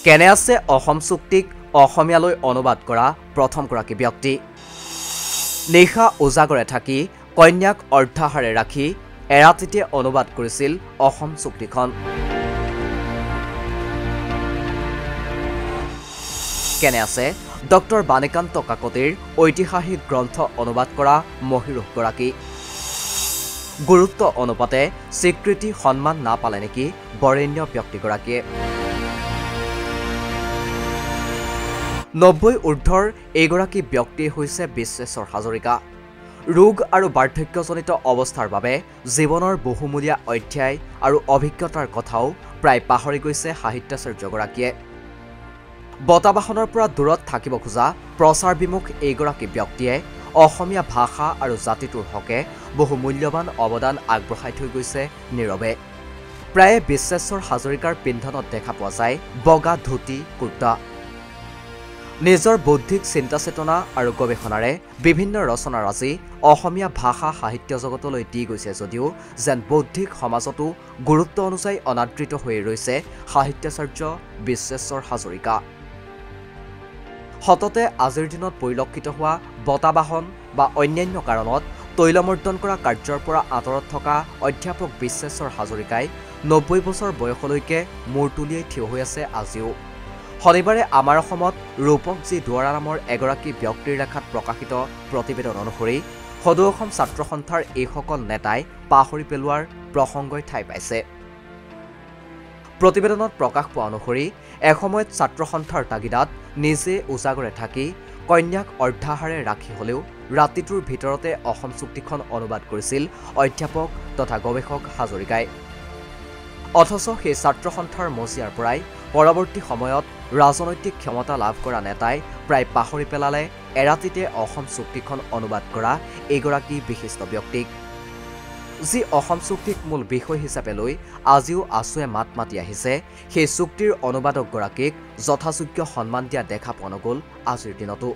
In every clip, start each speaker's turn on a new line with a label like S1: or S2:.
S1: কেনে আছে অসম চুক্তিক অসমীয়ালৈ অনুবাদ কৰা প্ৰথমগৰাকী ব্যক্তি। নিশা উজাগৰে থাকি কন্যাক অৰ্ধাহাৰে ৰাখি এৰাতিতে অনুবাদ কৰিছিল অসম চুক্তিখন। কেনে আছে ডক্টৰ বাণীকান্ত কাকতিৰ ঐতিহাসিক গ্ৰন্থ অনুবাদ কৰা মহিৰুহগৰাকী। গুৰুত্ব অনুপাতে স্বীকৃতি সন্মান নাপালে নেকি বৰেণ্য ব্যক্তিগৰাকীয়ে। 90 ঊৰ্ধৰ এইগৰাকী ব্যক্তি হৈছে বিশ্বেশ্বৰ হাজৰিকা। ৰোগ আৰু বাৰ্ধক্যজনিত অৱস্থাৰ বাবে জীৱনৰ বহুমূলীয়া অধ্যায় আৰু অভিজ্ঞতাৰ কথাও প্ৰায় পাহৰি গৈছে সাহিত্যাচাৰ্যগৰাকীয়ে। বতাবাহনৰ পৰা দূৰত থাকিব খোজা প্ৰচাৰ বিমুখ এইগৰাকী ব্যক্তিয়ে অসমীয়া ভাষা আৰু জাতিটোৰ হকে বহু মূল্যৱান অৱদান আগবঢ়াই থৈ গৈছে নীৰৱে। প্ৰায়ে বিশ্বেশ্বৰ হাজৰিকাৰ পিন্ধনত দেখা পোৱা যায় বগা ধুতি কুৰ্তা। নিজৰ বৌদ্ধিক চিন্তা চেতনা আৰু গৱেষণাৰে বিভিন্ন ৰচনাৰাজি অসমীয়া ভাষা সাহিত্য জগতলৈ দি গৈছে যদিও যেন বৌদ্ধিক সমাজতো গুৰুত্ব অনুযায়ী অনাদৃত হৈ ৰৈছে সাহিত্যাচাৰ্য বিশ্বেশ্বৰ হাজৰিকা। সততে আজিৰ দিনত পৰিলক্ষিত হোৱা বতাবাহন বা অন্যান্য কাৰণত তৈলমৰ্দন কৰা কাৰ্যৰ পৰা আঁতৰত থকা অধ্যাপক বিশ্বেশ্বৰ হাজৰিকাই 90 বছৰ বয়সলৈকে মূৰ তুলিয়াই থিয় হৈ আছে আজিও। শনিবাৰে আমাৰ অসমত ৰূপকজী দুৱৰা নামৰ এগৰাকী ব্যক্তিৰ লেখাত প্ৰকাশিত প্ৰতিবেদন অনুসৰি সদৌ অসম ছাত্ৰ সন্থাৰ এইসকল নেতাই পাহৰি পেলোৱাৰ প্ৰসংগই ঠাই পাইছে। প্ৰতিবেদনত প্ৰকাশ পোৱা অনুসৰি এসময়ত ছাত্ৰ সন্থাৰ তাগিদাত নিজে উজাগৰে থাকি কন্যাক অৰ্ধাহাৰে ৰাখি হলেও ৰাতিটোৰ ভিতৰতে অসম চুক্তিখন অনুবাদ কৰিছিল অধ্যাপক তথা গৱেষক হাজৰিকাই। অথচ সেই ছাত্ৰ সন্থাৰ মজিয়াৰ পৰাই পৰৱৰ্তী সময়ত ৰাজনৈতিক ক্ষমতা লাভ কৰা নেতাই প্ৰায় পাহৰি পেলালে এৰাতিতে অসম চুক্তিখন অনুবাদ কৰা এইগৰাকী বিশিষ্ট ব্যক্তিক। যি অসম চুক্তিক মূল বিষয় হিচাপে লৈ আজিও আছুৱে মাত মাতি আহিছে, সেই চুক্তিৰ অনুবাদকগৰাকীক যথাযোগ্য সন্মান দিয়া দেখা পোৱা নগ'ল আজিৰ দিনতো।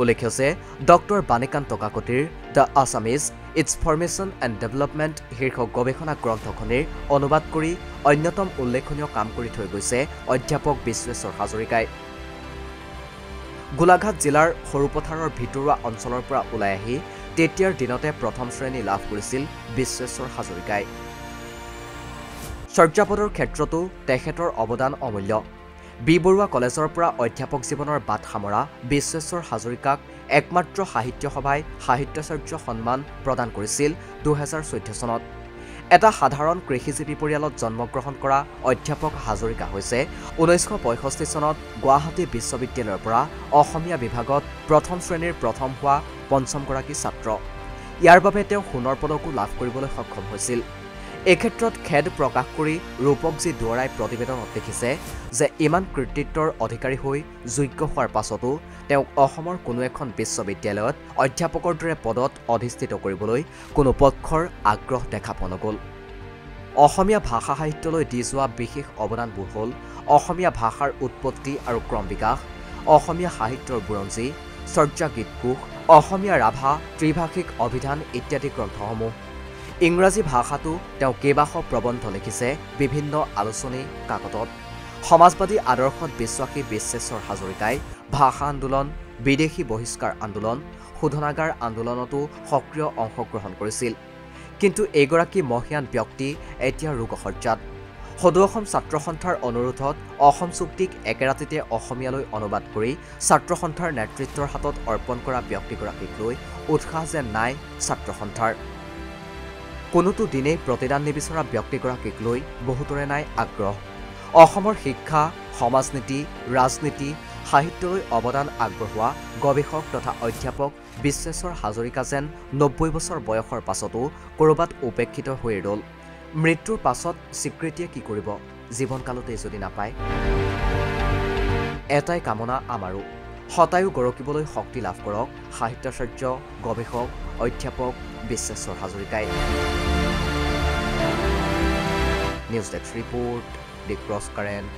S1: উল্লেখ্য যে ডক্টৰ বাণীকান্ত কাকতিৰ the Assamese its formation and development শীৰ্ষক গৱেষণা গ্ৰন্থখনিৰ অনুবাদ কৰি অন্যতম উল্লেখনীয় কাম কৰি থৈ গৈছে অধ্যাপক বিশ্বেশ্বৰ হাজৰিকাই। গোলাঘাট জিলাৰ সৰুপথাৰৰ ভিতৰুৱা অঞ্চলৰ পৰা ওলাই আহি তেতিয়াৰ দিনতে প্ৰথম শ্ৰেণী লাভ কৰিছিল বিশ্বেশ্বৰ হাজৰিকাই। চৰ্যাপদৰ ক্ষেত্ৰতো তেখেতৰ অৱদান অমূল্য। বি বৰুৱা কলেজৰ পৰা অধ্যাপক জীৱনৰ বাট সামৰা বিশ্বেশ্বৰ হাজৰিকাক একমাত্ৰ সাহিত্য সভাই সাহিত্যাচাৰ্য সন্মান প্ৰদান কৰিছিল 2014 চনত। এটা সাধাৰণ কৃষিজীৱী পৰিয়ালত জন্মগ্ৰহণ কৰা অধ্যাপক হাজৰিকা হৈছে 1965 চনত গুৱাহাটী বিশ্ববিদ্যালয়ৰ পৰা অসমীয়া বিভাগত প্ৰথম শ্ৰেণীৰ প্ৰথম হোৱা পঞ্চমগৰাকী ছাত্ৰ। ইয়াৰ বাবে তেওঁ সোণৰ পদকো লাভ কৰিবলৈ সক্ষম হৈছিল। এই ক্ষেত্ৰত খেদ প্ৰকাশ কৰি ৰূপকজী দুৱৰাই প্ৰতিবেদনত লিখিছে যে ইমান কৃতিত্বৰ অধিকাৰী হৈ যোগ্য হোৱাৰ পাছতো তেওঁক অসমৰ কোনো এখন বিশ্ববিদ্যালয়ত অধ্যাপকৰ দৰে পদত অধিষ্ঠিত কৰিবলৈ কোনো পক্ষৰ আগ্ৰহ দেখা পোৱা নগ'ল। অসমীয়া ভাষা সাহিত্যলৈ দি যোৱা বিশেষ অৱদানবোৰ হ'ল অসমীয়া ভাষাৰ উৎপত্তি আৰু ক্ৰম বিকাশ, অসমীয়া সাহিত্যৰ বুৰঞ্জী, চৰ্যা গীতকোষ, অসমীয়া ৰাভা ত্ৰিভাষিক অভিধান ইত্যাদি গ্ৰন্থসমূহ। ইংৰাজী ভাষাতো তেওঁ কেইবাশ প্ৰবন্ধ লিখিছে বিভিন্ন আলোচনী কাকতত। সমাজবাদী আদৰ্শত বিশ্বাসী বিশ্বেশ্বৰ হাজৰিকাই ভাষা আন্দোলন, বিদেশী বহিষ্কাৰ আন্দোলন, শোধনাগাৰ আন্দোলনতো সক্ৰিয় অংশগ্ৰহণ কৰিছিল। কিন্তু এইগৰাকী মহিয়ান ব্যক্তি এতিয়া ৰোগশয্যাত। সদৌ অসম ছাত্ৰ সন্থাৰ অনুৰোধত অসম চুক্তিক একেৰাতিতে অসমীয়ালৈ অনুবাদ কৰি ছাত্ৰ সন্থাৰ নেতৃত্বৰ হাতত অৰ্পণ কৰা ব্যক্তিগৰাকীক লৈ উৎসাহ যেন নাই ছাত্ৰ সন্থাৰ। কোনোটো দিনেই প্ৰতিদান নিবিচৰা ব্যক্তিগৰাকীক লৈ বহুতৰে নাই আগ্ৰহ। অসমৰ শিক্ষা, সমাজনীতি, ৰাজনীতি, সাহিত্যলৈ অৱদান আগবঢ়োৱা গৱেষক তথা অধ্যাপক বিশ্বেশ্বৰ হাজৰিকা যেন 90 বছৰ বয়সৰ পাছতো ক'ৰবাত উপেক্ষিত হৈ ৰ'ল। মৃত্যুৰ পাছত স্বীকৃতিয়ে কি কৰিব জীৱনকালতেই যদি নাপায়। এটাই কামনা আমাৰো, শতায়ু গৰকিবলৈ শক্তি লাভ কৰক সাহিত্যাচাৰ্য গৱেষক অধ্যাপক বিশ্বেশ্বৰ হাজৰিকাই। নিউজ ডেস্ক ৰিপোৰ্ট, দি ক্ৰছ কাৰেণ্ট।